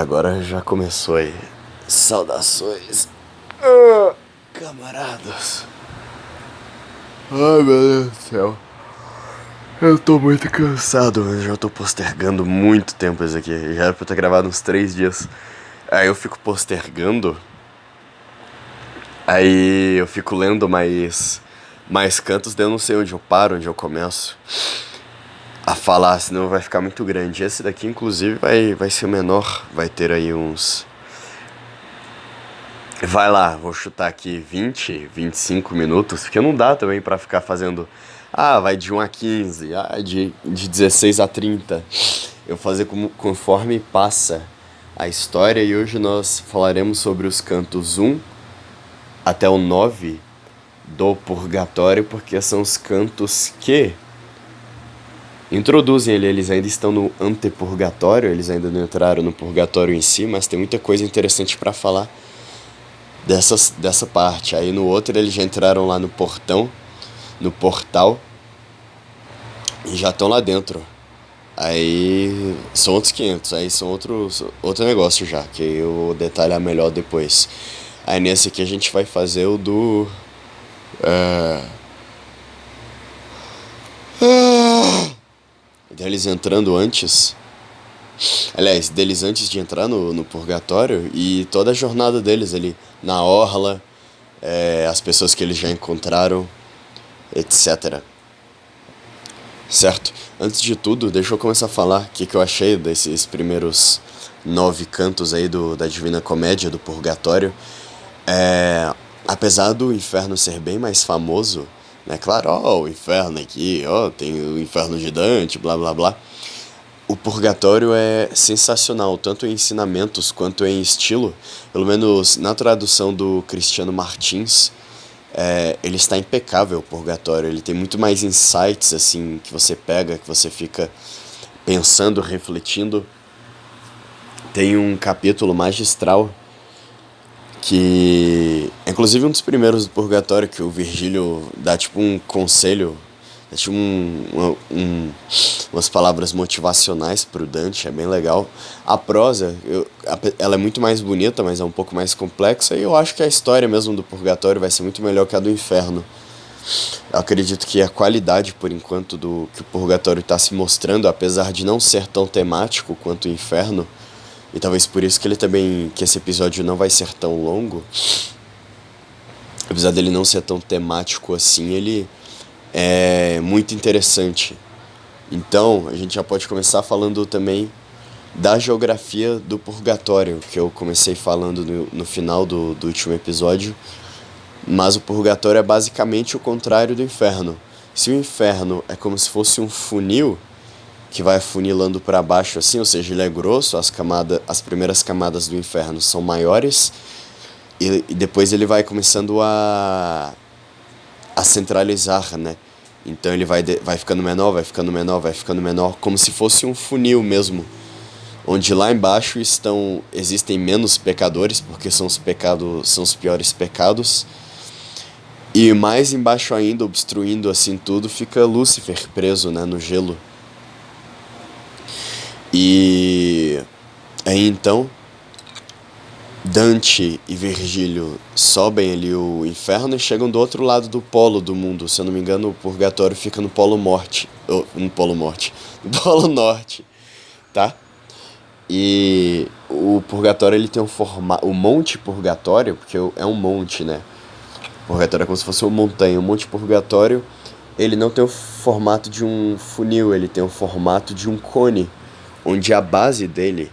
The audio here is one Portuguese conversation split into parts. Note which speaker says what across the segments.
Speaker 1: agora já começou aí. Saudações, camaradas. Ai, meu Deus do céu. Eu tô muito cansado, eu já tô postergando muito tempo isso aqui. Já era pra eu ter gravado uns 3 dias. Aí eu fico postergando. Aí eu fico lendo mais cantos, daí eu não sei onde eu paro, onde eu começo a falar, senão vai ficar muito grande. Esse daqui, inclusive, vai ser o menor. Vai ter aí uns... Vai lá, vou chutar aqui 25 minutos, porque não dá também pra ficar fazendo... Ah, vai de 1 a 15, de 16 a 30. Eu vou fazer conforme passa a história, e hoje nós falaremos sobre os cantos 1 até o 9 do Purgatório, porque são os cantos que introduzem ele. Eles ainda estão no antepurgatório, eles ainda não entraram no purgatório em si, mas tem muita coisa interessante pra falar dessa parte. Aí no outro eles já entraram lá no portal, e já estão lá dentro. Aí são outros 500, aí são outro negócio já, que eu vou detalhar melhor depois. Aí nesse aqui a gente vai fazer o do... deles entrando antes. Aliás, deles antes de entrar no purgatório, e toda a jornada deles ali na orla, as pessoas que eles já encontraram, etc. Certo? Antes de tudo, deixa eu começar a falar o que eu achei desses primeiros 9 cantos aí da Divina Comédia, do Purgatório. Apesar do inferno ser bem mais famoso, né? Claro, o inferno aqui, tem o inferno de Dante, blá blá blá. O Purgatório é sensacional, tanto em ensinamentos quanto em estilo. Pelo menos na tradução do Cristiano Martins, ele está impecável, o Purgatório. Ele tem muito mais insights, assim, que você pega, que você fica pensando, refletindo. Tem um capítulo magistral que é inclusive um dos primeiros do Purgatório, que o Virgílio dá tipo um conselho, dá tipo umas palavras motivacionais pro Dante. É bem legal. A prosa, ela é muito mais bonita, mas é um pouco mais complexa, e eu acho que a história mesmo do Purgatório vai ser muito melhor que a do Inferno. Eu acredito que a qualidade, por enquanto, do que o Purgatório está se mostrando, apesar de não ser tão temático quanto o Inferno, e talvez por isso que que esse episódio não vai ser tão longo, apesar dele não ser tão temático assim, ele é muito interessante. Então, a gente já pode começar falando também da geografia do Purgatório, que eu comecei falando no final do último episódio. Mas o Purgatório é basicamente o contrário do Inferno. Se o Inferno é como se fosse um funil que vai afunilando para baixo assim, ou seja, ele é grosso, as primeiras camadas do Inferno são maiores, e depois ele vai começando a centralizar, né? Então ele vai ficando menor, vai ficando menor, vai ficando menor, como se fosse um funil mesmo, onde lá embaixo existem menos pecadores, porque são os piores pecados, e mais embaixo ainda, obstruindo assim tudo, fica Lúcifer preso, né, no gelo. E aí então Dante e Virgílio sobem ali o inferno e chegam do outro lado do polo do mundo. Se eu não me engano, o Purgatório fica no Polo Norte, no Polo Norte, tá? E o Purgatório, ele tem o Monte Purgatório, porque é um monte, né? O Purgatório é como se fosse uma montanha. O Monte Purgatório, ele não tem o formato de um funil, ele tem o formato de um cone, onde a base dele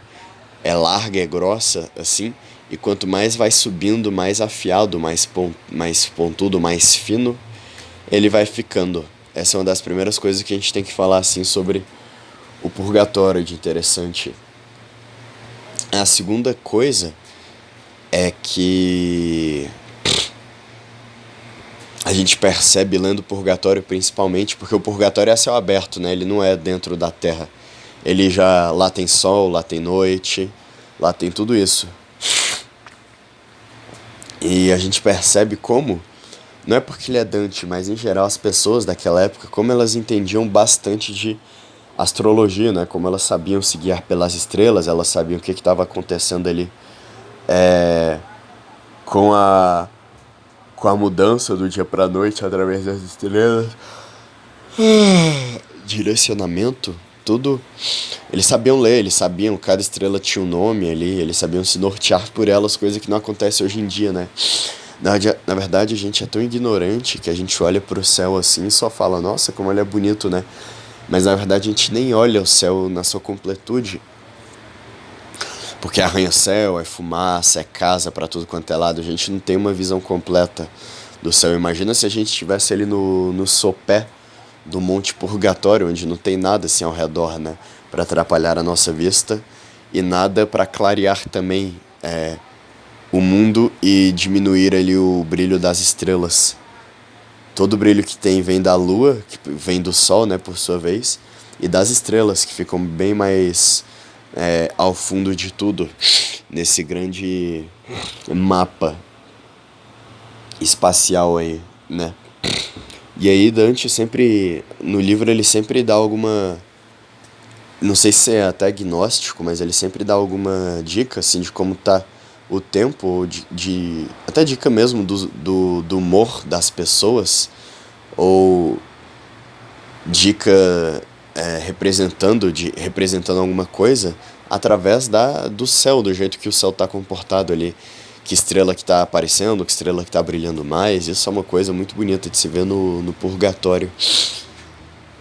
Speaker 1: é larga, é grossa, assim, e quanto mais vai subindo, mais afiado, mais pontudo, mais fino, ele vai ficando. Essa é uma das primeiras coisas que a gente tem que falar, assim, sobre o Purgatório de interessante. A segunda coisa é que a gente percebe lendo o Purgatório, principalmente, porque o Purgatório é a céu aberto, né? Ele não é dentro da terra. Lá tem sol, lá tem noite, lá tem tudo isso. E a gente percebe como, não é porque ele é Dante, mas em geral as pessoas daquela época, como elas entendiam bastante de astrologia, né? Como elas sabiam se guiar pelas estrelas, elas sabiam o que estava acontecendo ali é, com a com a mudança do dia para noite através das estrelas, direcionamento, tudo. Eles sabiam ler, eles sabiam, cada estrela tinha um nome ali, eles sabiam se nortear por elas, coisa que não acontece hoje em dia, né? Na verdade, a gente é tão ignorante que a gente olha pro céu assim e só fala, nossa, como ele é bonito, né? Mas na verdade a gente nem olha o céu na sua completude, porque é arranha-céu, é fumaça, é casa pra tudo quanto é lado, a gente não tem uma visão completa do céu. Imagina se a gente estivesse ali no sopé do Monte Purgatório, onde não tem nada assim ao redor, né, para atrapalhar a nossa vista e nada para clarear também o mundo e diminuir ali o brilho das estrelas. Todo o brilho que tem vem da lua, que vem do sol, né, por sua vez, e das estrelas, que ficam bem mais ao fundo de tudo, nesse grande mapa espacial aí, né? E aí Dante sempre, no livro ele sempre dá alguma, não sei se é até agnóstico, mas ele sempre dá alguma dica, assim, de como tá o tempo, ou até dica mesmo do humor das pessoas, ou dica representando alguma coisa através do céu, do jeito que o céu tá comportado ali, que estrela que tá aparecendo, que estrela que tá brilhando mais. Isso é uma coisa muito bonita de se ver no Purgatório,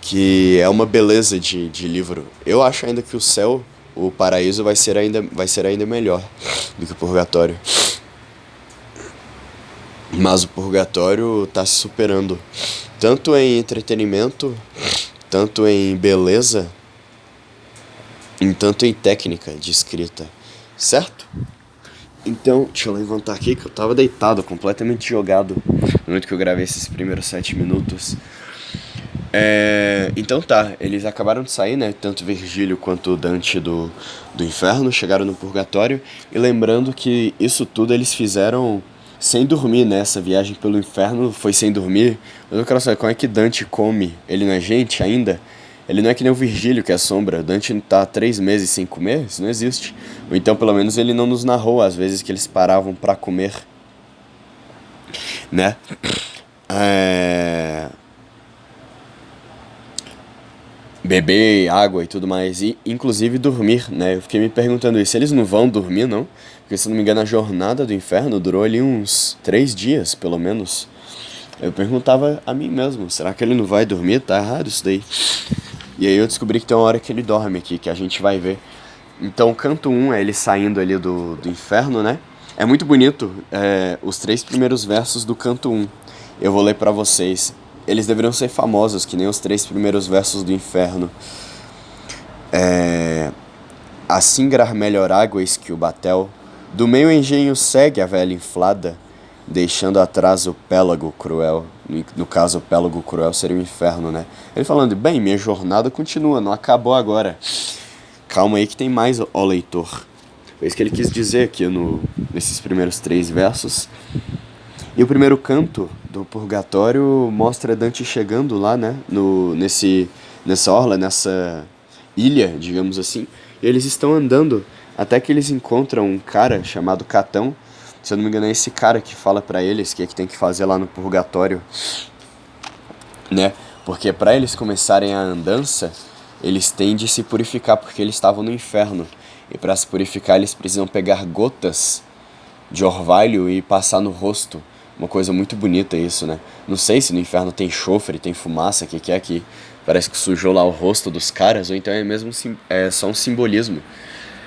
Speaker 1: que é uma beleza de livro. Eu acho ainda que o céu, o paraíso vai ser ainda melhor do que o Purgatório. Mas o Purgatório tá se superando, tanto em entretenimento, tanto em beleza, tanto em técnica de escrita, certo? Então, deixa eu levantar aqui que eu tava deitado, completamente jogado, no momento que eu gravei esses primeiros 7 minutos. Então tá, eles acabaram de sair, né? Tanto Virgílio quanto Dante do inferno chegaram no purgatório. E lembrando que isso tudo eles fizeram sem dormir, né? Essa viagem pelo inferno foi sem dormir. Mas eu quero saber como é que Dante come. Ele não é gente ainda? Ele não é que nem o Virgílio, que é a sombra. Dante tá 3 meses sem comer? Isso não existe. Ou então, pelo menos, ele não nos narrou as vezes que eles paravam pra comer, né? Beber água e tudo mais, e inclusive dormir, né? Eu fiquei me perguntando isso, eles não vão dormir, não? Porque, se não me engano, a jornada do inferno durou ali uns 3 dias, pelo menos. Eu perguntava a mim mesmo, será que ele não vai dormir? Tá errado isso daí. E aí eu descobri que tem uma hora que ele dorme aqui, que a gente vai ver. Então, o canto 1 é ele saindo ali do inferno, né? É muito bonito, os 3 primeiros versos do canto 1. Eu vou ler pra vocês. Eles deveriam ser famosos, que nem os 3 primeiros versos do inferno. Assim melhor águas que o batel, do meio engenho segue a velha inflada, deixando atrás o pélago cruel. No caso, o pélago cruel seria o inferno, né? Ele falando, bem, minha jornada continua, não acabou agora. Calma aí que tem mais, ó leitor. Foi isso que ele quis dizer aqui nesses primeiros 3 versos. E o primeiro canto do Purgatório mostra Dante chegando lá, né? Nessa orla, nessa ilha, digamos assim. E eles estão andando até que eles encontram um cara chamado Catão. Se eu não me engano, é esse cara que fala pra eles o que é que tem que fazer lá no Purgatório, né? Porque pra eles começarem a andança, eles têm de se purificar porque eles estavam no inferno. E pra se purificar, eles precisam pegar gotas de orvalho e passar no rosto. Uma coisa muito bonita isso, né? Não sei se no inferno tem enxofre, tem fumaça, o que é que parece que sujou lá o rosto dos caras, ou então é mesmo só um simbolismo.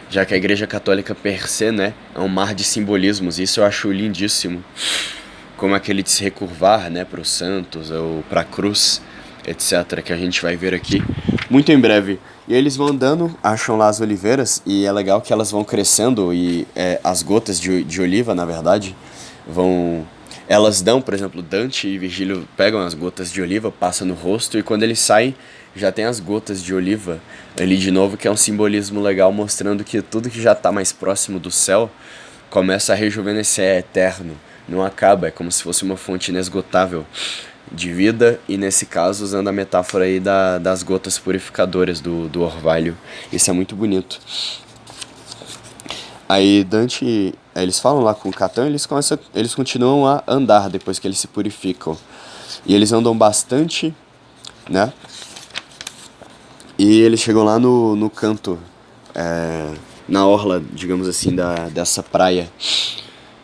Speaker 1: Já que a Igreja Católica per se, né, é um mar de simbolismos. Isso eu acho lindíssimo. Como aquele de se recurvar, né, para os santos ou para a cruz, etc., que a gente vai ver aqui muito em breve. E aí eles vão andando, acham lá as oliveiras, e é legal que elas vão crescendo, e as gotas de oliva, na verdade, elas dão, por exemplo, Dante e Virgílio pegam as gotas de oliva, passam no rosto, e quando eles saem, já tem as gotas de oliva ali de novo, que é um simbolismo legal, mostrando que tudo que já está mais próximo do céu começa a rejuvenescer, é eterno, não acaba, é como se fosse uma fonte inesgotável. de vida, e nesse caso usando a metáfora aí das gotas purificadoras do orvalho. Isso é muito bonito. Aí eles falam lá com o Catan, eles continuam a andar depois que eles se purificam. E eles andam bastante, né? E eles chegam lá no canto, na orla, digamos assim, dessa praia.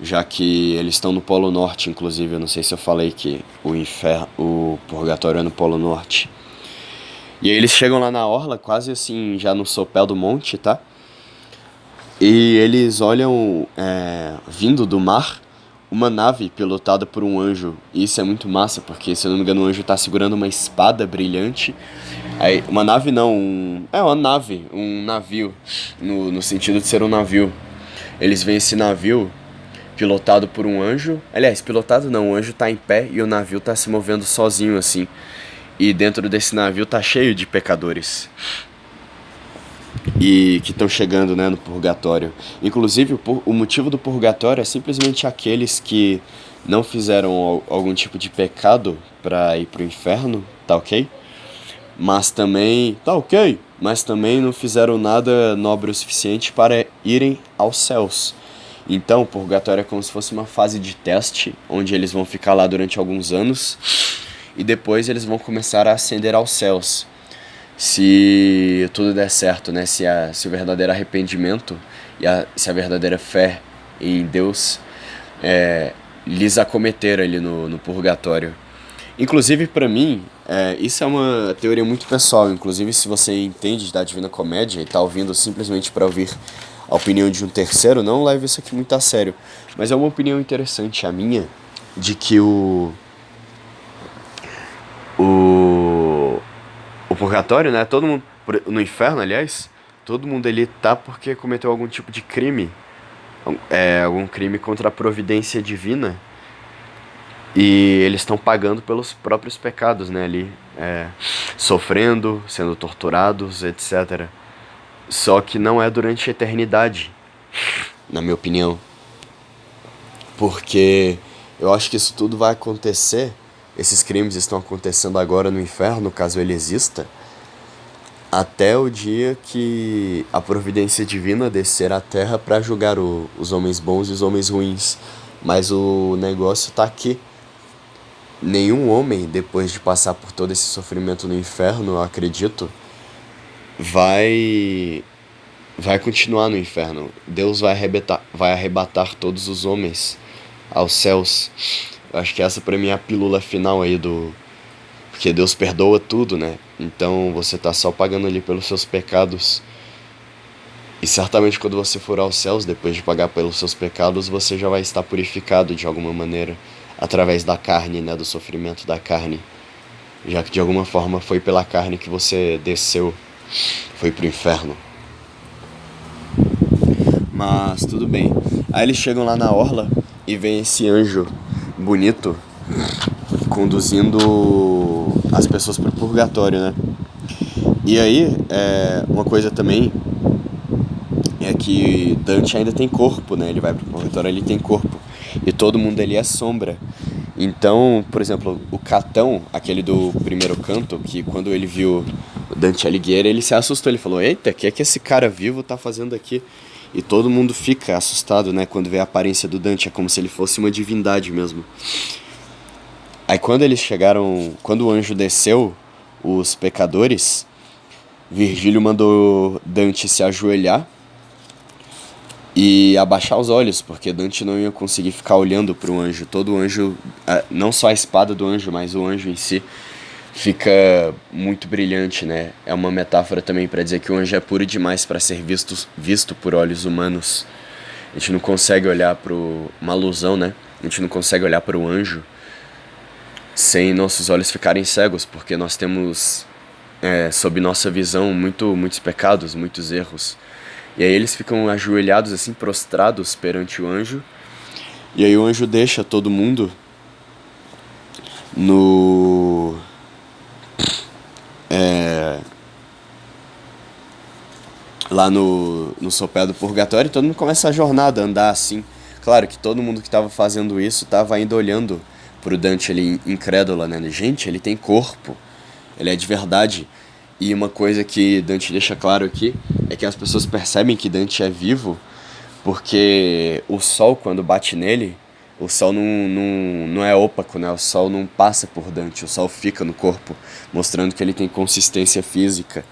Speaker 1: Já que eles estão no Polo Norte, inclusive. Eu não sei se eu falei que o purgatório é no Polo Norte. E aí eles chegam lá na orla, quase assim, já no sopé do monte, tá? E eles olham, vindo do mar, uma nave pilotada por um anjo. E isso é muito massa, porque, se eu não me engano, o anjo tá segurando uma espada brilhante. Aí, uma nave não, uma nave, um navio, no sentido de ser um navio. Eles veem esse navio pilotado por um anjo. Aliás, pilotado não, o anjo tá em pé e o navio tá se movendo sozinho, assim. E dentro desse navio tá cheio de pecadores. E que estão chegando, né, no purgatório. Inclusive, o motivo do purgatório é simplesmente aqueles que não fizeram algum tipo de pecado para ir pro inferno, tá ok? Mas também, tá ok, mas também não fizeram nada nobre o suficiente para irem aos céus. Então, o purgatório é como se fosse uma fase de teste, onde eles vão ficar lá durante alguns anos e depois eles vão começar a ascender aos céus. Se tudo der certo, né? Se o verdadeiro arrependimento se a verdadeira fé em Deus lhes acometer ali no purgatório. Inclusive, pra mim, isso é uma teoria muito pessoal. Inclusive, se você entende da Divina Comédia e tá ouvindo simplesmente para ouvir a opinião de um terceiro, não leve isso aqui muito a sério. Mas é uma opinião interessante, a minha, de que o purgatório, né? Todo mundo, no inferno, aliás, todo mundo ali tá porque cometeu algum tipo de crime. Algum crime contra a providência divina. E eles estão pagando pelos próprios pecados, né? Ali, sofrendo, sendo torturados, etc. Só que não é durante a eternidade, na minha opinião. Porque eu acho que isso tudo vai acontecer. Esses crimes estão acontecendo agora no inferno, caso ele exista, até o dia que a providência divina descer à terra para julgar os homens bons e os homens ruins. Mas o negócio tá aqui. Nenhum homem, depois de passar por todo esse sofrimento no inferno, eu acredito, vai continuar no inferno. Deus vai arrebatar todos os homens aos céus. Eu acho que essa pra mim é a pílula final aí porque Deus perdoa tudo, né? Então você tá só pagando ali pelos seus pecados. E certamente quando você for aos céus, depois de pagar pelos seus pecados, você já vai estar purificado de alguma maneira. Através da carne, né? Do sofrimento da carne. Já que de alguma forma foi pela carne que você desceu. Foi pro inferno. Mas tudo bem. Aí eles chegam lá na orla e vem esse anjo bonito conduzindo as pessoas pro purgatório, né? E aí, uma coisa também é que Dante ainda tem corpo, né? Ele vai pro purgatório, ele tem corpo. E todo mundo ali é sombra. Então, por exemplo, o Catão, aquele do primeiro canto, que quando ele viu Dante Alighieri, ele se assustou. Ele falou, eita, o que é que esse cara vivo tá fazendo aqui? E todo mundo fica assustado, né, quando vê a aparência do Dante. É como se ele fosse uma divindade mesmo. Aí quando eles chegaram, quando o anjo desceu, os pecadores, Virgílio mandou Dante se ajoelhar e abaixar os olhos, porque Dante não ia conseguir ficar olhando para o anjo. Todo anjo, não só a espada do anjo, mas o anjo em si, fica muito brilhante, né? É uma metáfora também para dizer que o anjo é puro demais para ser visto por olhos humanos. A gente não consegue olhar para uma alusão, né? A gente não consegue olhar para o anjo sem nossos olhos ficarem cegos, porque nós temos sob nossa visão muitos pecados, muitos erros. E aí eles ficam ajoelhados assim, prostrados perante o anjo. E aí o anjo deixa todo mundo lá no sopé do purgatório, e todo mundo começa a jornada, a andar assim. Claro que todo mundo que estava fazendo isso estava ainda olhando pro Dante ali incrédula, né? Gente, ele tem corpo, ele é de verdade. E uma coisa que Dante deixa claro aqui é que as pessoas percebem que Dante é vivo porque o sol, quando bate nele, o sol não é opaco, né? O sol não passa por Dante, o sol fica no corpo, mostrando que ele tem consistência física.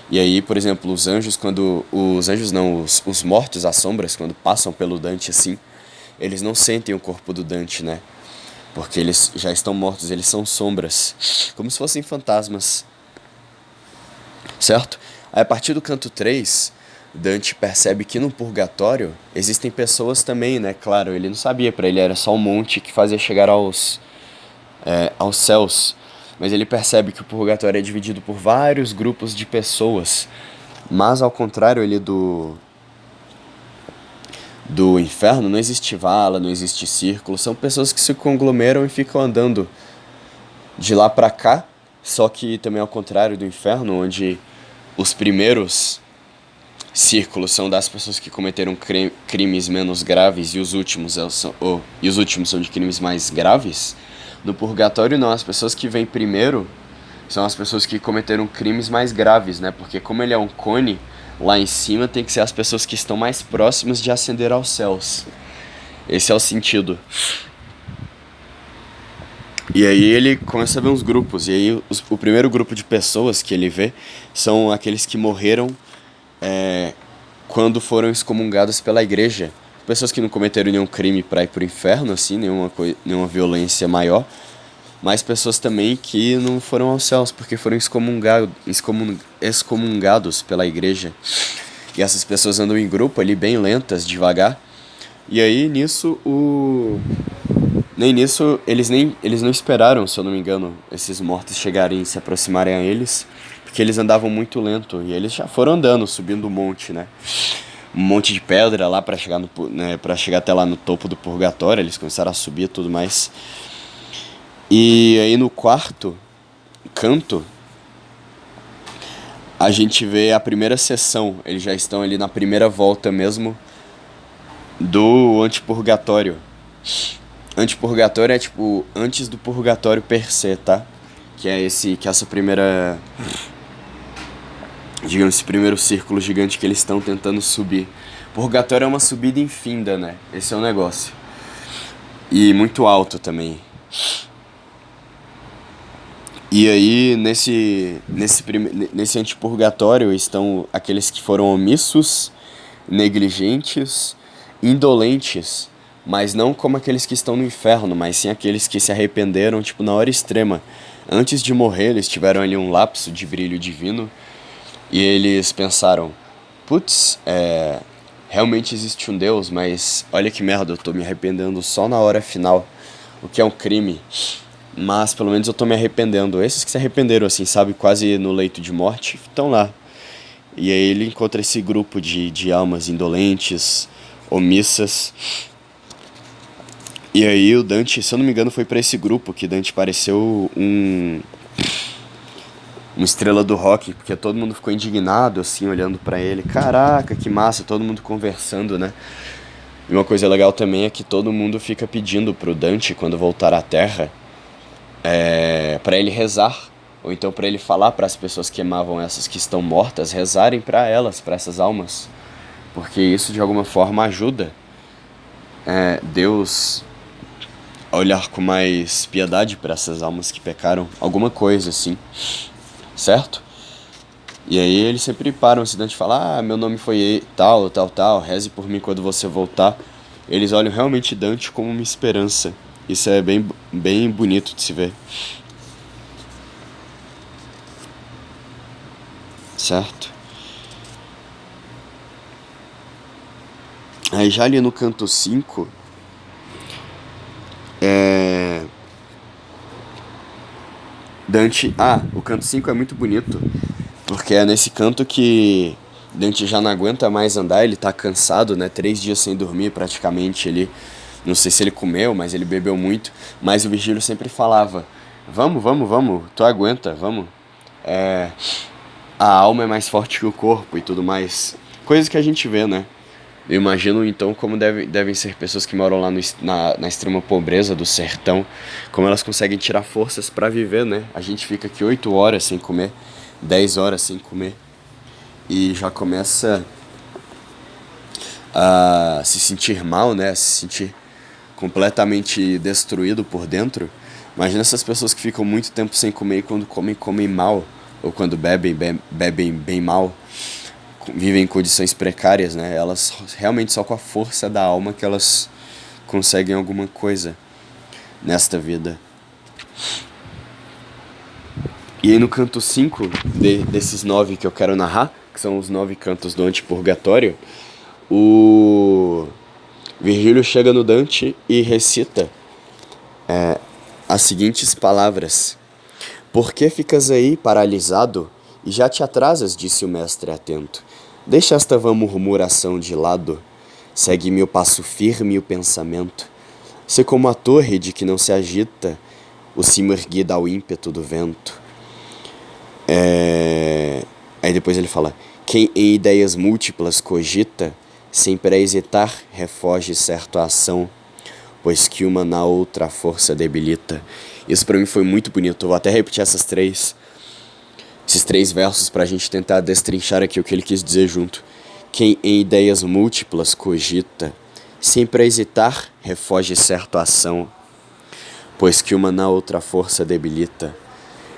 Speaker 1: E aí, por exemplo, os anjos, quando. Os anjos não, os mortos, as sombras, quando passam pelo Dante assim, eles não sentem o corpo do Dante, né? Porque eles já estão mortos, eles são sombras, como se fossem fantasmas, certo? Aí, a partir do canto 3 Dante percebe que no purgatório existem pessoas também, né? Claro, ele não sabia, para ele era só um monte que fazia chegar aos céus. Mas ele percebe que o purgatório é dividido por vários grupos de pessoas. Mas ao contrário ele do inferno, não existe vala, não existe círculo. São pessoas que se conglomeram e ficam andando de lá pra cá. Só que também ao contrário do inferno, onde os primeiros círculos são das pessoas que cometeram crimes menos graves e os últimos são de crimes mais graves. No purgatório não, as pessoas que vêm primeiro são as pessoas que cometeram crimes mais graves, né? Porque como ele é um cone, lá em cima tem que ser as pessoas que estão mais próximas de ascender aos céus. Esse é o sentido. E aí ele começa a ver uns grupos, e aí o primeiro grupo de pessoas que ele vê são aqueles que morreram quando foram excomungados pela igreja. Pessoas que não cometeram nenhum crime para ir pro inferno, assim, nenhuma violência maior, mas pessoas também que não foram aos céus porque foram excomungados pela igreja. E essas pessoas andam em grupo ali, bem lentas, devagar. E aí nisso eles não esperaram, se eu não me engano, esses mortos chegarem e se aproximarem a eles, porque eles andavam muito lento e eles já foram andando, subindo um monte, né? Um monte de pedra lá para chegar para chegar até lá no topo do purgatório. Eles começaram a subir e tudo mais. E aí no quarto canto a gente vê a primeira sessão. Eles já estão ali na primeira volta mesmo do antipurgatório. Antipurgatório é tipo antes do purgatório per se, tá? Que é essa primeira, digamos, esse primeiro círculo gigante que eles estão tentando subir. Purgatório é uma subida infinda, né? Esse é o negócio. E muito alto também. E aí, nesse antipurgatório estão aqueles que foram omissos, negligentes, indolentes, mas não como aqueles que estão no inferno, mas sim aqueles que se arrependeram, tipo, na hora extrema. Antes de morrer, eles tiveram ali um lapso de brilho divino e eles pensaram, putz, realmente existe um Deus, mas olha que merda, eu tô me arrependendo só na hora final, o que é um crime. Mas pelo menos eu tô me arrependendo. Esses que se arrependeram, assim, sabe, quase no leito de morte, estão lá. E aí ele encontra esse grupo de almas indolentes, omissas. E aí o Dante, se eu não me engano, foi pra esse grupo que Dante pareceu uma estrela do rock, porque todo mundo ficou indignado, assim, olhando pra ele. Caraca, que massa, todo mundo conversando, né? E uma coisa legal também é que todo mundo fica pedindo pro Dante, quando voltar à Terra, para ele rezar, ou então para ele falar para as pessoas que amavam essas que estão mortas, rezarem para elas, para essas almas, porque isso de alguma forma ajuda Deus a olhar com mais piedade para essas almas que pecaram, alguma coisa assim, certo? E aí eles sempre param assim, Dante fala, meu nome foi tal, tal, tal, reze por mim quando você voltar. Eles olham realmente Dante como uma esperança. Isso é bem, bem bonito de se ver. Certo? Aí já ali no canto 5, Dante... o canto 5 é muito bonito, porque é nesse canto que Dante já não aguenta mais andar, ele tá cansado, né? 3 dias sem dormir praticamente, ele... Não sei se ele comeu, mas ele bebeu muito. Mas o Virgílio sempre falava, vamos, tu aguenta, vamos. A alma é mais forte que o corpo e tudo mais. Coisas que a gente vê, né? Eu imagino então como devem ser pessoas que moram lá na extrema pobreza do sertão, como elas conseguem tirar forças para viver, né? A gente fica aqui 8 horas sem comer, 10 horas sem comer, e já começa a se sentir mal, né? A se sentir completamente destruído por dentro. Imagina essas pessoas que ficam muito tempo sem comer e quando comem, comem mal, ou quando bebem bem mal, vivem em condições precárias, né? Elas realmente só com a força da alma que elas conseguem alguma coisa nesta vida. E aí no canto 5 desses 9 que eu quero narrar, que são os 9 cantos do Antipurgatório, o Virgílio chega no Dante e recita as seguintes palavras. Por que ficas aí paralisado e já te atrasas, disse o mestre atento. Deixa esta vã murmuração de lado, segue-me o passo firme e o pensamento. Sê como a torre de que não se agita o cimo erguido ao ímpeto do vento. Aí depois ele fala, quem em ideias múltiplas cogita, sempre a hesitar refoge certo a ação, pois que uma na outra a força debilita. Isso pra mim foi muito bonito. Eu vou até repetir esses três versos pra gente tentar destrinchar aqui o que ele quis dizer junto. Quem em ideias múltiplas cogita, sempre a hesitar refoge certo a ação, pois que uma na outra a força debilita.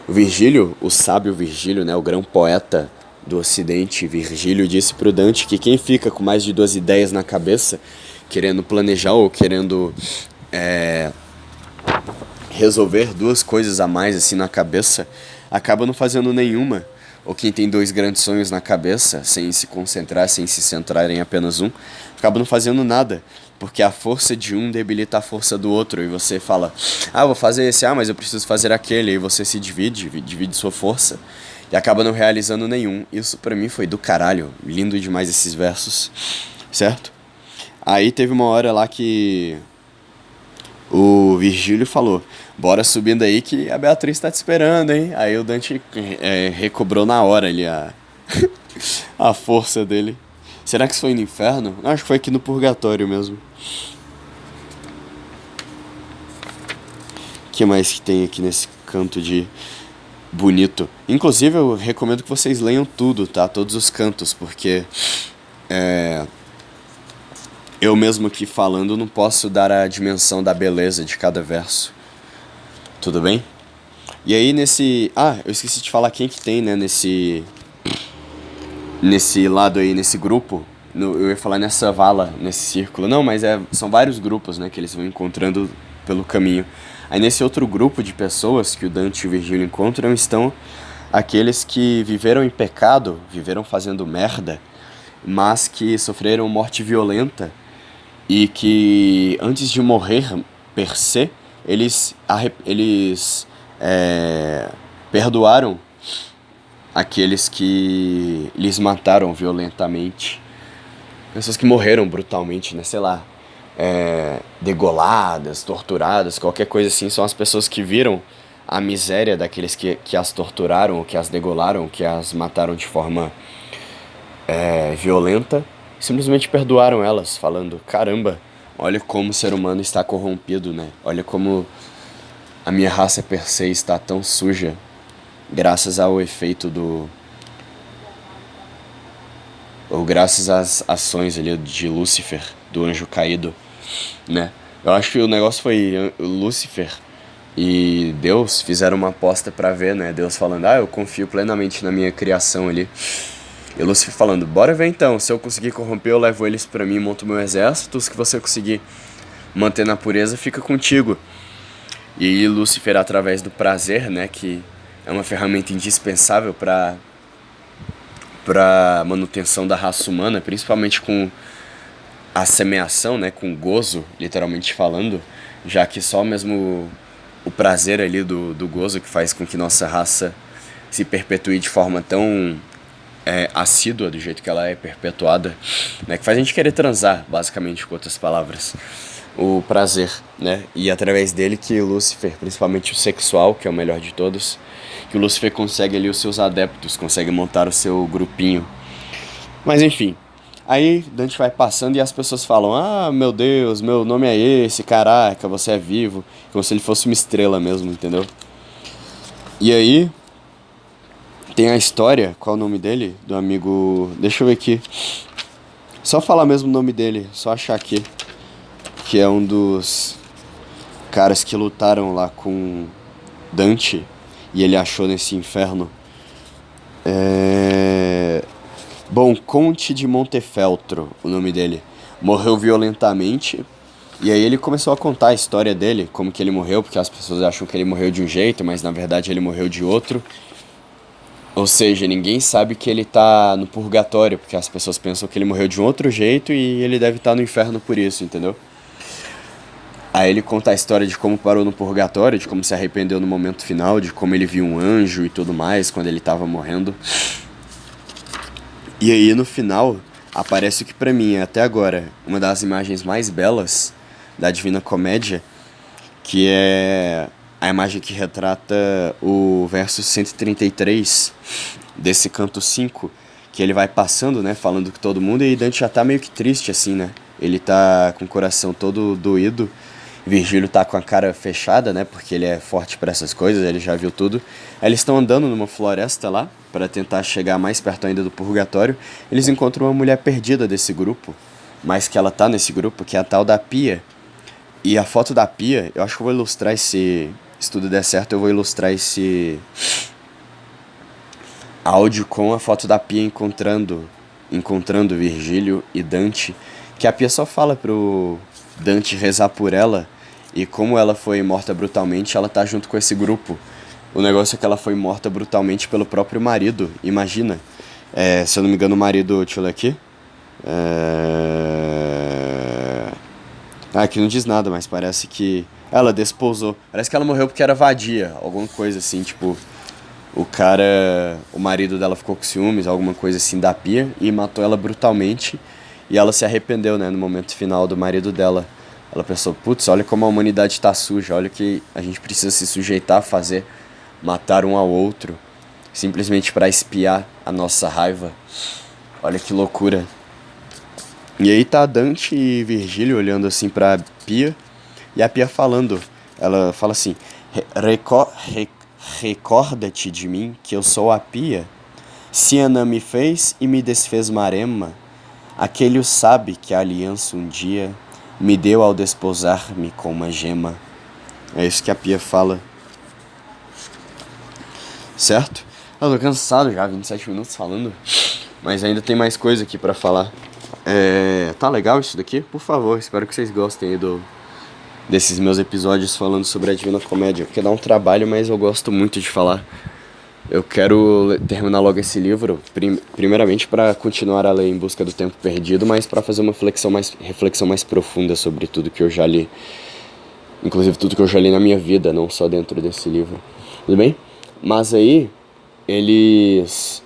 Speaker 1: O Virgílio, o sábio Virgílio, né, o grão poeta do Ocidente, Virgílio disse pro Dante que quem fica com mais de 2 ideias na cabeça, querendo planejar ou querendo resolver 2 coisas a mais assim na cabeça, acaba não fazendo nenhuma. Ou quem tem 2 grandes sonhos na cabeça, sem se concentrar, sem se centrar em apenas um, acaba não fazendo nada. Porque a força de um debilita a força do outro. E você fala, vou fazer esse, mas eu preciso fazer aquele. E você se divide sua força. E acaba não realizando nenhum. Isso pra mim foi do caralho. Lindo demais esses versos. Certo? Aí teve uma hora lá que o Virgílio falou, bora subindo aí que a Beatriz tá te esperando, hein? Aí o Dante recobrou na hora ali a força dele. Será que isso foi no inferno? Acho que foi aqui no purgatório mesmo. O que mais que tem aqui nesse canto de bonito? Inclusive eu recomendo que vocês leiam tudo, tá? Todos os cantos, porque eu mesmo aqui falando não posso dar a dimensão da beleza de cada verso. Tudo bem? E aí nesse... eu esqueci de falar quem que tem, né? Nesse lado aí, nesse grupo. Eu ia falar nessa vala, nesse círculo. Não, mas são vários grupos, né? Que eles vão encontrando pelo caminho. Aí nesse outro grupo de pessoas que o Dante e o Virgílio encontram estão aqueles que viveram em pecado, viveram fazendo merda, mas que sofreram morte violenta e que antes de morrer per se, eles perdoaram aqueles que lhes mataram violentamente. Pessoas que morreram brutalmente, né? Sei lá, degoladas, torturadas, qualquer coisa assim. São as pessoas que viram a miséria daqueles que as torturaram, ou que as degolaram, que as mataram de forma violenta. Simplesmente perdoaram elas, falando, caramba, olha como o ser humano está corrompido, né? Olha como a minha raça per se está tão suja, graças ao efeito ou graças às ações ali de Lúcifer, do anjo caído, né? Eu acho que o negócio foi Lúcifer e Deus fizeram uma aposta pra ver, né? Deus falando, eu confio plenamente na minha criação ali. E Lúcifer falando, bora ver então, se eu conseguir corromper eu levo eles pra mim e monto meu exército, os que você conseguir manter na pureza fica contigo. E Lúcifer, através do prazer, né, que é uma ferramenta indispensável para manutenção da raça humana, principalmente com a semeação, né, com gozo, literalmente falando, já que só mesmo o prazer ali do gozo que faz com que nossa raça se perpetue de forma tão assídua, do jeito que ela é perpetuada, né, que faz a gente querer transar, basicamente, com outras palavras. O prazer, né? E através dele que Lúcifer, principalmente o sexual, que é o melhor de todos, que o Lúcifer consegue ali os seus adeptos, consegue montar o seu grupinho. Mas enfim, Aí Dante vai passando e as pessoas falam: ah, meu Deus, meu nome é esse, caraca, você é vivo. Como se ele fosse uma estrela mesmo, entendeu? E aí tem a história, qual é o nome dele? Do amigo. Deixa eu ver aqui. Só falar mesmo o nome dele, só achar aqui. Que é um dos caras que lutaram lá com Dante e ele achou nesse inferno. Bom, Conte de Montefeltro, o nome dele. Morreu violentamente. E aí ele começou a contar a história dele, como que ele morreu, porque as pessoas acham que ele morreu de um jeito, mas na verdade ele morreu de outro. Ou seja, ninguém sabe que ele tá no purgatório, porque as pessoas pensam que ele morreu de um outro jeito e ele deve estar no inferno por isso, entendeu? Aí ele conta a história de como parou no purgatório, de como se arrependeu no momento final, de como ele viu um anjo e tudo mais quando ele tava morrendo. E aí no final aparece o que pra mim é até agora uma das imagens mais belas da Divina Comédia, que é a imagem que retrata o verso 133 desse canto 5, que ele vai passando, né, falando com todo mundo, e Dante já tá meio que triste assim, né? Ele tá com o coração todo doído. Virgílio tá com a cara fechada, né? Porque ele é forte pra essas coisas, ele já viu tudo. Aí eles estão andando numa floresta lá, pra tentar chegar mais perto ainda do purgatório. Eles encontram uma mulher perdida desse grupo, mas que ela tá nesse grupo, que é a tal da Pia. E a foto da Pia, eu acho que eu vou ilustrar esse... Se tudo der certo, eu vou ilustrar esse áudio com a foto da Pia encontrando Virgílio e Dante, que a Pia só fala pro Dante rezar por ela, e como ela foi morta brutalmente, ela tá junto com esse grupo. O negócio é que ela foi morta brutalmente pelo próprio marido, imagina. Se eu não me engano, o marido, deixa eu ler aqui. Aqui não diz nada, mas parece que ela desposou. Parece que ela morreu porque era vadia, alguma coisa assim, tipo... O marido dela ficou com ciúmes, alguma coisa assim da Pia, e matou ela brutalmente. E ela se arrependeu, né, no momento final do marido dela. Ela pensou, putz, olha como a humanidade tá suja, olha o que a gente precisa se sujeitar a fazer. Matar um ao outro, simplesmente pra espiar a nossa raiva. Olha que loucura. E aí tá Dante e Virgílio olhando assim pra Pia, e a Pia falando. Ela fala assim, recorda-te de mim, que eu sou a Pia. Siena me fez e me desfez Marema. Aquele o sabe que a aliança um dia me deu ao desposar-me com uma gema. É isso que a Pia fala. Certo? Eu tô cansado já, 27 minutos falando. Mas ainda tem mais coisa aqui pra falar. Tá legal isso daqui? Por favor, espero que vocês gostem aí desses meus episódios falando sobre a Divina Comédia. Porque dá um trabalho, mas eu gosto muito de falar. Eu quero terminar logo esse livro, primeiramente para continuar a ler Em Busca do Tempo Perdido, mas para fazer uma reflexão mais profunda sobre tudo que eu já li. Inclusive tudo que eu já li na minha vida, não só dentro desse livro. Tudo bem? Mas aí, eles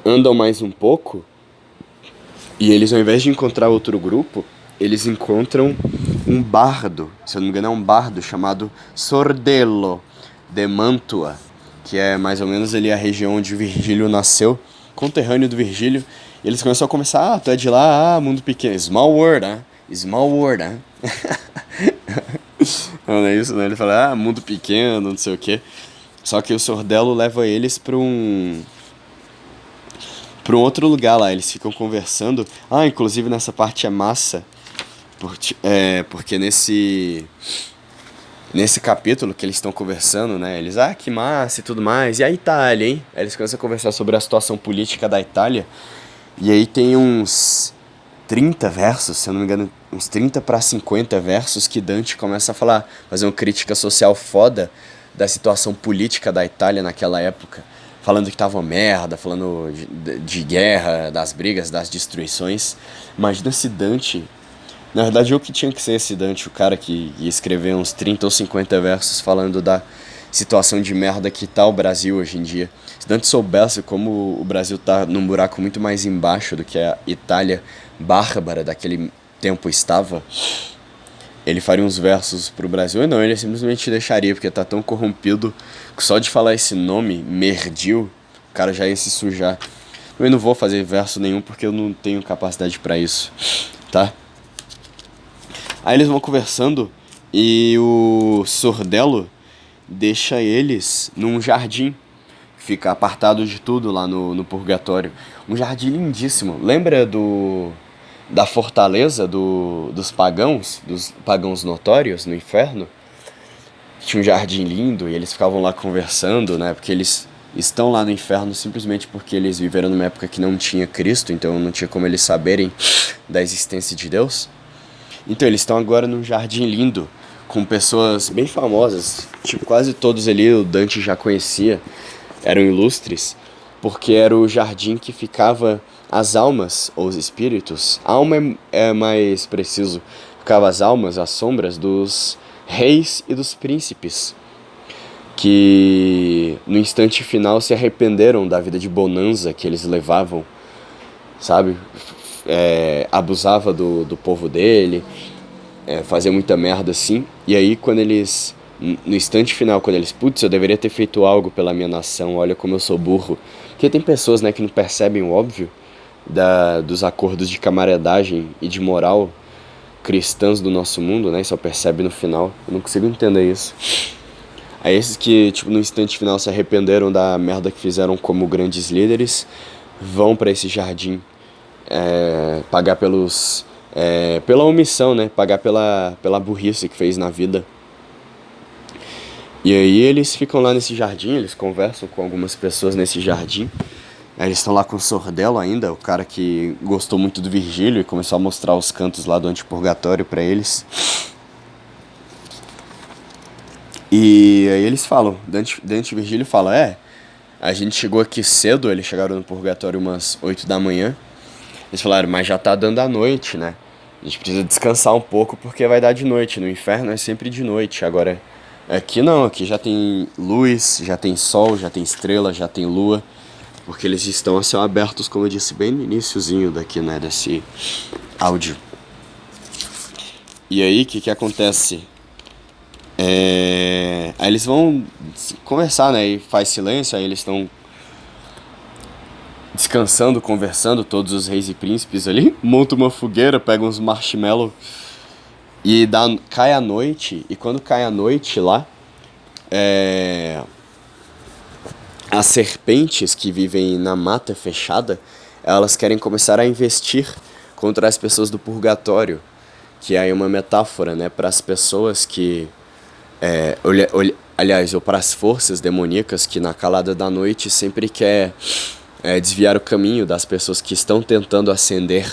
Speaker 1: andam mais um pouco, e eles, ao invés de encontrar outro grupo, eles encontram um bardo, se eu não me engano é um bardo chamado Sordello de Mantua, que é mais ou menos ali a região onde Virgílio nasceu, conterrâneo do Virgílio. E eles começam a conversar, tu é de lá, mundo pequeno, small world, né? Small world, né? Não é isso, né? Ele fala, mundo pequeno, não sei o quê. Só que o Sordello leva eles pra um outro lugar lá, eles ficam conversando. Inclusive nessa parte é massa, porque nesse capítulo que eles estão conversando, né, eles, que massa e tudo mais, e a Itália, hein? Aí eles começam a conversar sobre a situação política da Itália, e aí tem uns 30 versos, se eu não me engano, uns 30 para 50 versos que Dante começa a fazer uma crítica social foda da situação política da Itália naquela época, falando que tava uma merda, falando de guerra, das brigas, das destruições. Imagina se Dante... Na verdade, eu que tinha que ser esse Dante, o cara que ia escrever uns 30 ou 50 versos falando da situação de merda que tá o Brasil hoje em dia. Se Dante soubesse como o Brasil tá num buraco muito mais embaixo do que a Itália bárbara daquele tempo estava, ele faria uns versos pro Brasil. Não, ele simplesmente deixaria, porque tá tão corrompido que só de falar esse nome, Merdil, o cara já ia se sujar. Eu não vou fazer verso nenhum porque eu não tenho capacidade pra isso, tá? Aí eles vão conversando e o Sordello deixa eles num jardim, fica apartado de tudo lá no purgatório. Um jardim lindíssimo. Lembra da fortaleza dos pagãos notórios no inferno? Tinha um jardim lindo e eles ficavam lá conversando, né? Porque eles estão lá no inferno simplesmente porque eles viveram numa época que não tinha Cristo, então não tinha como eles saberem da existência de Deus. Então eles estão agora num jardim lindo, com pessoas bem famosas, tipo quase todos ali o Dante já conhecia, eram ilustres, porque era o jardim que ficava as almas, ou os espíritos, alma é mais preciso, ficava as almas, as sombras dos reis e dos príncipes, que no instante final se arrependeram da vida de bonança que eles levavam, sabe? Abusava do povo dele, fazia muita merda assim. E aí quando eles, no instante final, quando eles, putz, eu deveria ter feito algo pela minha nação, olha como eu sou burro. Porque tem pessoas, né, que não percebem o óbvio dos acordos de camaradagem e de moral cristãs do nosso mundo, né, e só percebe no final. Eu não consigo entender isso. Aí esses que, tipo, no instante final se arrependeram da merda que fizeram como grandes líderes, vão pra esse jardim pagar pela omissão, né? Pagar pela burrice que fez na vida. E aí eles ficam lá nesse jardim, eles conversam com algumas pessoas nesse jardim. Aí eles estão lá com o Sordello ainda, o cara que gostou muito do Virgílio e começou a mostrar os cantos lá do Antipurgatório pra eles. E aí eles falam, Dante e Virgílio falam, a gente chegou aqui cedo, eles chegaram no Purgatório umas 8 da manhã. Eles falaram, mas já tá dando a noite, né? A gente precisa descansar um pouco porque vai dar de noite. No inferno é sempre de noite. Agora, aqui não, aqui já tem luz, já tem sol, já tem estrela, já tem lua. Porque eles estão a céu abertos, como eu disse bem no iniciozinho daqui, né, desse áudio. E aí, o que acontece? Aí eles vão conversar, né, e faz silêncio, aí eles estão descansando, conversando, todos os reis e príncipes ali, monta uma fogueira, pega uns marshmallow e cai a noite, e quando cai a noite lá, as serpentes que vivem na mata fechada, elas querem começar a investir contra as pessoas do purgatório, que é uma metáfora, né, para as pessoas que, aliás, ou para as forças demoníacas que na calada da noite sempre quer desviar o caminho das pessoas que estão tentando ascender.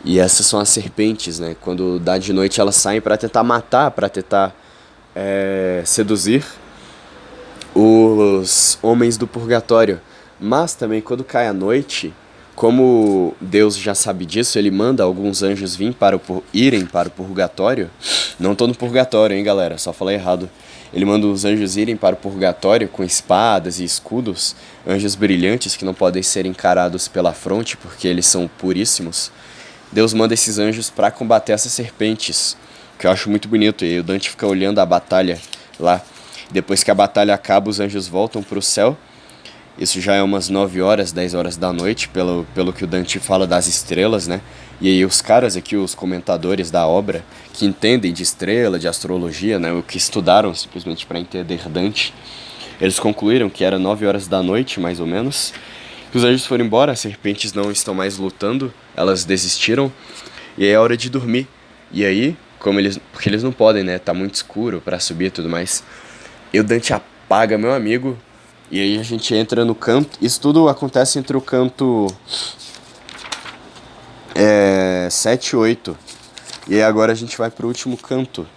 Speaker 1: E essas são as serpentes, né? Quando dá de noite elas saem para tentar matar, para tentar seduzir os homens do purgatório. Mas também quando cai a noite, como Deus já sabe disso, ele manda alguns anjos irem para o purgatório. Não tô no purgatório, hein, galera? Só falei errado. Ele manda os anjos irem para o purgatório com espadas e escudos, anjos brilhantes que não podem ser encarados pela fronte porque eles são puríssimos. Deus manda esses anjos para combater essas serpentes, que eu acho muito bonito. E o Dante fica olhando a batalha lá. Depois que a batalha acaba, os anjos voltam para o céu. Isso já é umas 9 horas, 10 horas da noite, pelo que o Dante fala das estrelas, né? E aí os caras aqui, os comentadores da obra, que entendem de estrela, de astrologia, né? O que estudaram simplesmente para entender Dante, eles concluíram que era 9 horas da noite, mais ou menos, que os anjos foram embora, as serpentes não estão mais lutando, elas desistiram, e aí é hora de dormir. E aí, porque eles não podem, né? Tá muito escuro para subir e tudo mais. E o Dante apaga, meu amigo. E aí a gente entra no canto. Isso tudo acontece entre o canto 7 e 8. E aí agora a gente vai pro último canto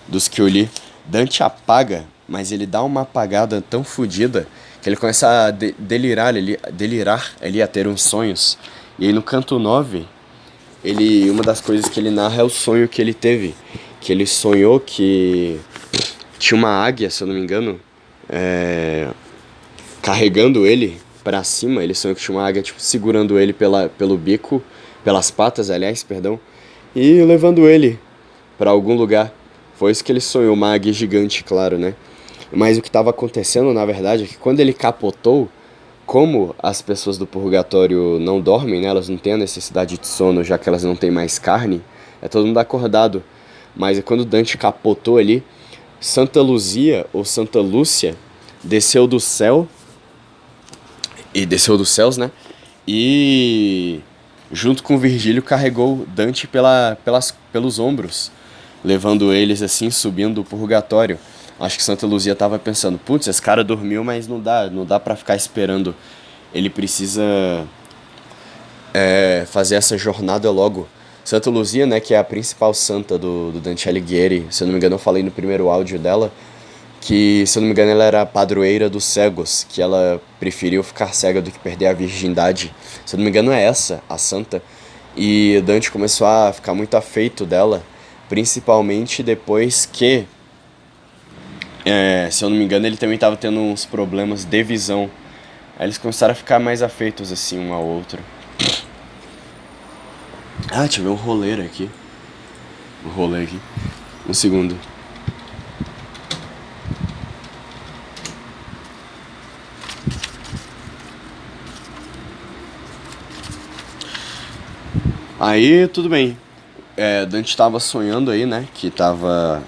Speaker 1: dos que eu li. Dante apaga, mas ele dá uma apagada tão fodida que ele começa a delirar ali, a ter uns sonhos. E aí no canto 9, uma das coisas que ele narra é o sonho que ele teve. Que ele sonhou que tinha uma águia, se eu não me engano, carregando ele pra cima. Ele sonhou que tinha uma águia, tipo, segurando ele pelo bico, pelas patas, aliás, perdão, e levando ele pra algum lugar. Foi isso que ele sonhou, uma águia gigante, claro, né? Mas o que estava acontecendo, na verdade, é que quando ele capotou, como as pessoas do purgatório não dormem, né? Elas não têm a necessidade de sono, já que elas não têm mais carne, é todo mundo acordado. Mas quando Dante capotou ali, Santa Luzia, ou Santa Lúcia, desceu do céu, e desceu dos céus, né? E junto com Virgílio carregou Dante pelos ombros, levando eles assim, subindo o purgatório. Acho que Santa Luzia tava pensando, putz, esse cara dormiu, mas não dá pra ficar esperando. Ele precisa fazer essa jornada logo. Santa Luzia, né, que é a principal santa do Dante Alighieri, se eu não me engano eu falei no primeiro áudio dela, que, se eu não me engano, ela era a padroeira dos cegos, que ela preferiu ficar cega do que perder a virgindade. Se eu não me engano é essa, a santa. E Dante começou a ficar muito afeito dela, principalmente depois que, se eu não me engano, ele também estava tendo uns problemas de visão. Aí eles começaram a ficar mais afeitos assim um ao outro. Ah, deixa eu ver um roleiro aqui. Um rolê aqui. Um segundo. Aí, tudo bem. Dante estava sonhando aí, né? Que estava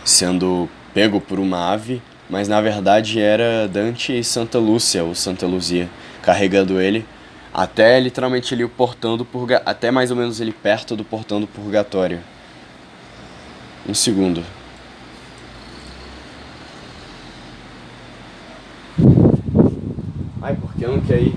Speaker 1: sendo pego por uma ave, mas na verdade era Dante e Santa Lúcia, ou Santa Luzia, carregando ele até literalmente ali o portão do purgatório, até mais ou menos ele perto do portão do purgatório. Um segundo. Ai, por que não quer ir?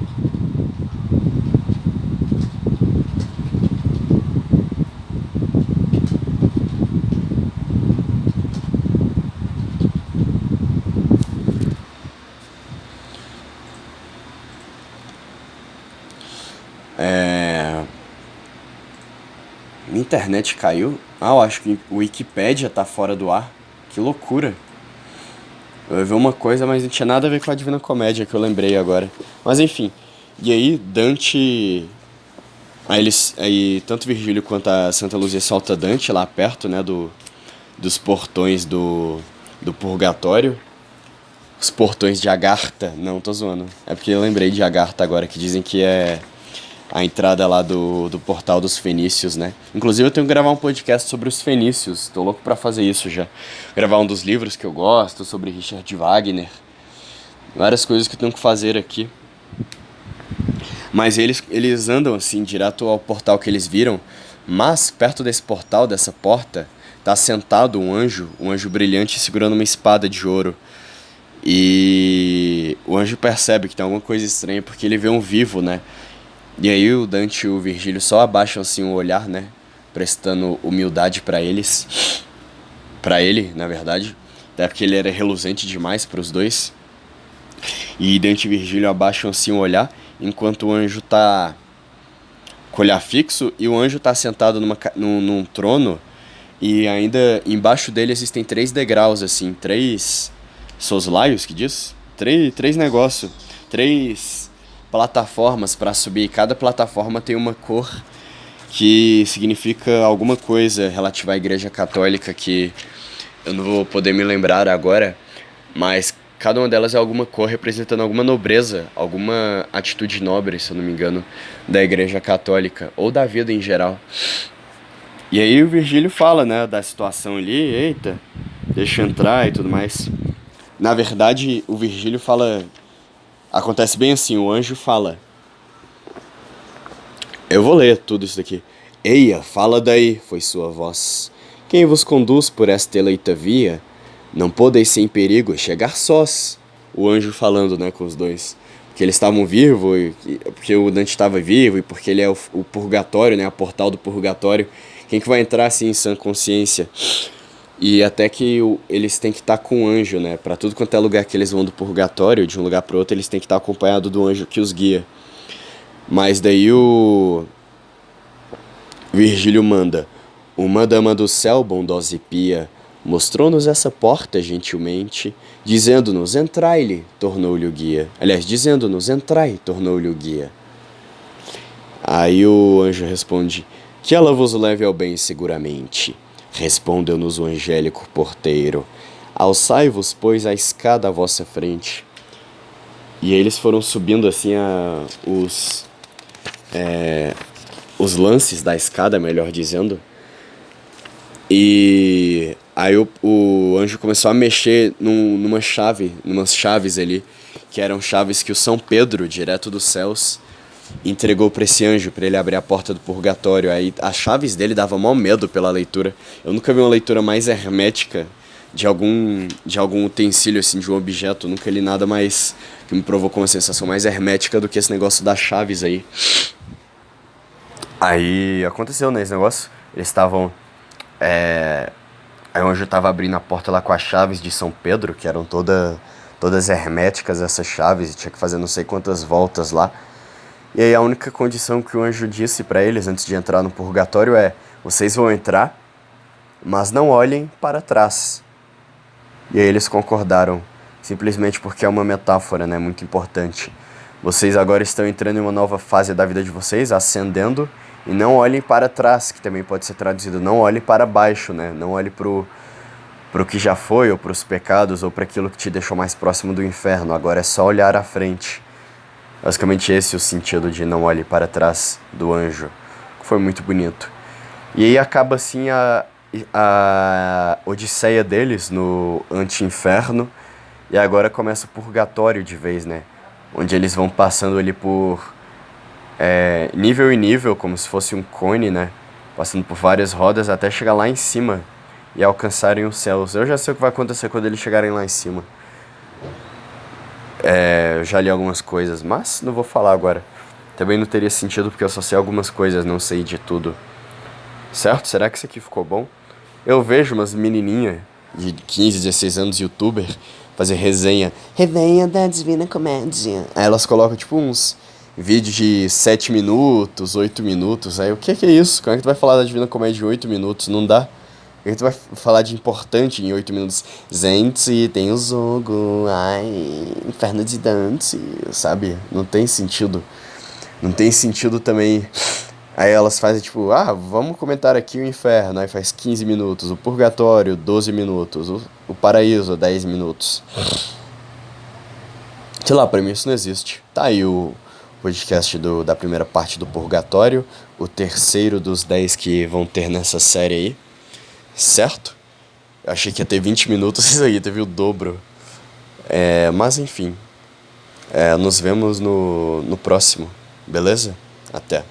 Speaker 1: Minha internet caiu? Ah, eu acho que o Wikipédia tá fora do ar. Que loucura. Eu ia ver uma coisa, mas não tinha nada a ver com a Divina Comédia, que eu lembrei agora. Mas enfim. E aí, Dante. Aí tanto Virgílio quanto a Santa Luzia solta Dante lá perto, né, dos portões do purgatório. Os portões de Agartha. Não, tô zoando. É porque eu lembrei de Agartha agora, que dizem que é a entrada lá do portal dos fenícios, né? Inclusive eu tenho que gravar um podcast sobre os fenícios, tô louco pra fazer isso já. Gravar um dos livros que eu gosto, sobre Richard Wagner. Várias coisas que eu tenho que fazer aqui. Mas eles andam assim, direto ao portal que eles viram. Mas perto desse portal, dessa porta, tá sentado um anjo brilhante segurando uma espada de ouro. E o anjo percebe que tem alguma coisa estranha porque ele vê um vivo, né? E aí o Dante e o Virgílio só abaixam assim o olhar, né? Prestando humildade pra eles. Pra ele, na verdade. Até porque ele era reluzente demais pros dois. E Dante e Virgílio abaixam assim o olhar, enquanto o anjo tá com o olhar fixo e o anjo tá sentado num trono. E ainda embaixo dele existem 3 degraus, assim, 3 soslaios, que diz? Três negócios. 3 plataformas para subir. Cada plataforma tem uma cor que significa alguma coisa relativa à Igreja Católica, que eu não vou poder me lembrar agora, mas cada uma delas é alguma cor representando alguma nobreza, alguma atitude nobre, se eu não me engano, da Igreja Católica, ou da vida em geral. E aí o Virgílio fala, né, da situação ali, eita, deixa eu entrar e tudo mais. Na verdade, o Virgílio fala... Acontece bem assim, o anjo fala. Eu vou ler tudo isso daqui. Eia, fala daí, foi sua voz. Quem vos conduz por esta eleita via? Não podeis sem perigo chegar sós. O anjo falando, né, com os dois. Porque eles estavam vivos, porque o Dante estava vivo, e porque ele é o purgatório, né, a portal do purgatório. Quem que vai entrar assim em sã consciência? E até que eles têm que estar com o anjo, né? Pra tudo quanto é lugar que eles vão do purgatório, de um lugar pro outro, eles têm que estar acompanhados do anjo que os guia. Mas daí o Virgílio manda: uma dama do céu, bondosa e pia, mostrou-nos essa porta gentilmente, dizendo-nos, entrai-lhe, tornou-lhe o guia. Aliás, dizendo-nos, entrai, tornou-lhe o guia. Aí o anjo responde: que ela vos leve ao bem seguramente. Respondeu-nos o angélico porteiro: alçai-vos, pois, a escada à vossa frente. E aí eles foram subindo assim os lances da escada, melhor dizendo. E aí o anjo começou a mexer numas chaves ali, que eram chaves que o São Pedro, direto dos céus, entregou pra esse anjo, pra ele abrir a porta do purgatório. Aí as chaves dele davam mó medo pela leitura. Eu nunca vi uma leitura mais hermética de algum utensílio, assim, de um objeto. Eu nunca li nada mais que me provocou uma sensação mais hermética do que esse negócio das chaves aí. Aí aconteceu, né, esse negócio. Eles estavam. Aí o anjo tava abrindo a porta lá com as chaves de São Pedro, que eram todas herméticas essas chaves, e tinha que fazer não sei quantas voltas lá. E aí a única condição que o anjo disse pra eles antes de entrar no purgatório é: vocês vão entrar, mas não olhem para trás. E aí eles concordaram, simplesmente porque é uma metáfora, né, muito importante. Vocês agora estão entrando em uma nova fase da vida de vocês, ascendendo, e não olhem para trás, que também pode ser traduzido, não olhem para baixo, né? Não olhe pro que já foi, ou pros pecados, ou para aquilo que te deixou mais próximo do inferno. Agora é só olhar à frente. Basicamente esse é o sentido de não olhe para trás do anjo. Foi muito bonito. E aí acaba assim a odisseia deles no anti-inferno. E agora começa o purgatório de vez, né? Onde eles vão passando ali por nível em nível, como se fosse um cone, né? Passando por várias rodas até chegar lá em cima e alcançarem os céus. Eu já sei o que vai acontecer quando eles chegarem lá em cima. Eu já li algumas coisas, mas não vou falar agora. Também não teria sentido porque eu só sei algumas coisas, não sei de tudo. Certo? Será que isso aqui ficou bom? Eu vejo umas menininhas de 15, 16 anos, youtuber, fazer resenha da Divina Comédia. Aí elas colocam tipo uns vídeos de 7 minutos, 8 minutos. Aí o que é isso? Como é que tu vai falar da Divina Comédia em 8 minutos? Não dá. O que tu vai falar de importante em 8 minutos? Gente, tem o jogo, ai, Inferno de Dante, sabe? Não tem sentido. Não tem sentido também. Aí elas fazem tipo, vamos comentar aqui o inferno. Aí faz 15 minutos, o purgatório, 12 minutos, o paraíso, 10 minutos. Sei lá, pra mim isso não existe. Tá aí o podcast da primeira parte do purgatório, o terceiro dos 10 que vão ter nessa série aí. Certo? Eu achei que ia ter 20 minutos, isso aí teve o dobro. Mas enfim. Nos vemos no próximo, beleza? Até.